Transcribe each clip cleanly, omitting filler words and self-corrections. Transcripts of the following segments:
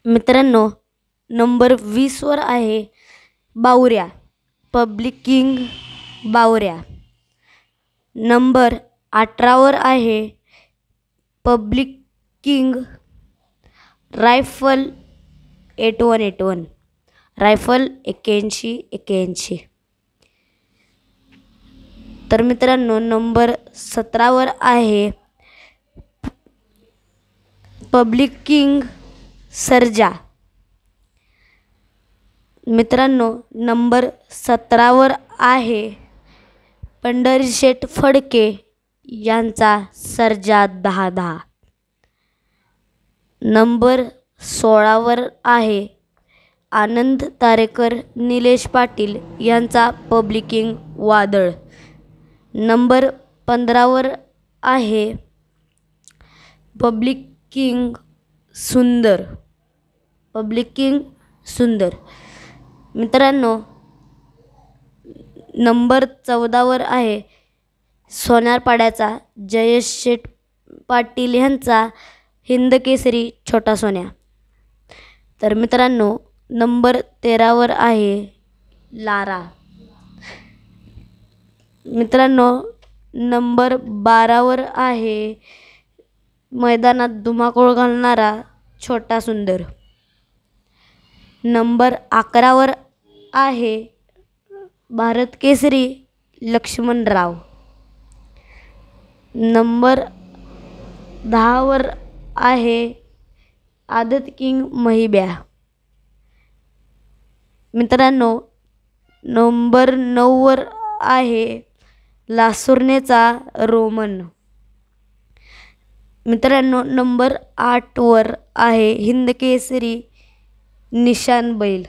मित्रांनो, नंबर 20 वर आहे बावऱ्या, पब्लिक किंग बावऱ्या. नंबर 18 वर आहे पब्लिक किंग रायफल 8181, रायफल 8181. तर मित्रांनो, नंबर 17 वर आहे पब्लिक किंग सर्जा. मित्रांनो, नंबर 17 वर आहे पंढरीशेठ फडके यांचा सर्जा 1010. नंबर 16 वर आहे आनंद तारेकर निलेश पाटील यांचा पब्लिक किंग वादळ. नंबर 15 वर आहे पब्लिक किंग सुंदर, पब्लिक किंग सुंदर. मित्रांनो, नंबर 14 वर आहे सोन्यारपाड्याचा जयेश शेठ पाटील यांचा हिंद केसरी छोटा सोन्या. तर मित्रांनो, नंबर 13 वर आहे लारा. मित्रांनो, नंबर 12 वर आहे मैदानात धुमाकूळ घालणारा छोटा सुंदर. नंबर 11 वर आहे भारत केसरी लक्ष्मणराव. नंबर 10 वर आहे आदत किंग महिब्या. मित्रांनो, नंबर 9 वर आहे लासुर्नेचा रोमन. मित्रांनो, नंबर 8 वर आहे हिंद केसरी निशान बैल.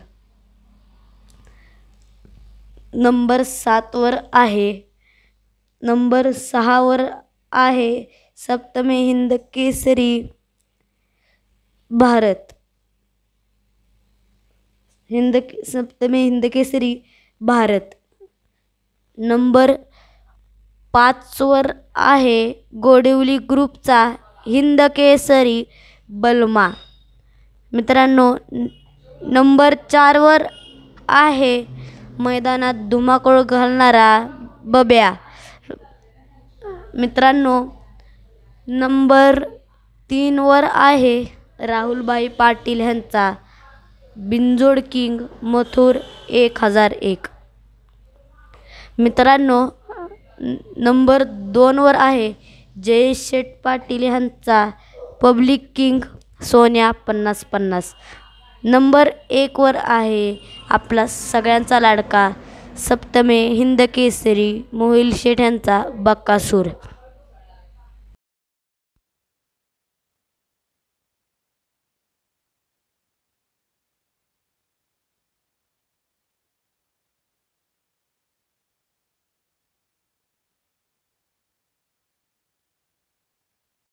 नंबर 7 वर आहे, नंबर 6 वर आहे सप्तमे हिंद केसरी भारत, सप्तमे हिंद केसरी भारत. नंबर 5 वर आहे गोडिवली ग्रुपचा हिंद केसरी बलमा. मित्रांनो, नंबर 4 वर आहे मैदानात धुमाकूळ घालणारा बब्या. मित्रांनो, नंबर 3 वर आहे राहुलभाई पाटील यांचा बिंजोड किंग मथुर 1001. मित्रांनो, नंबर 2 वर आहे जयेश शेठ पाटील यांचा पब्लिक किंग सोन्या 5050. नंबर 1 वर आहे आपला सगळ्यांचा लाडका सप्तमे हिंद केसरी मोहिल शेठ यांचा बक्कासूर.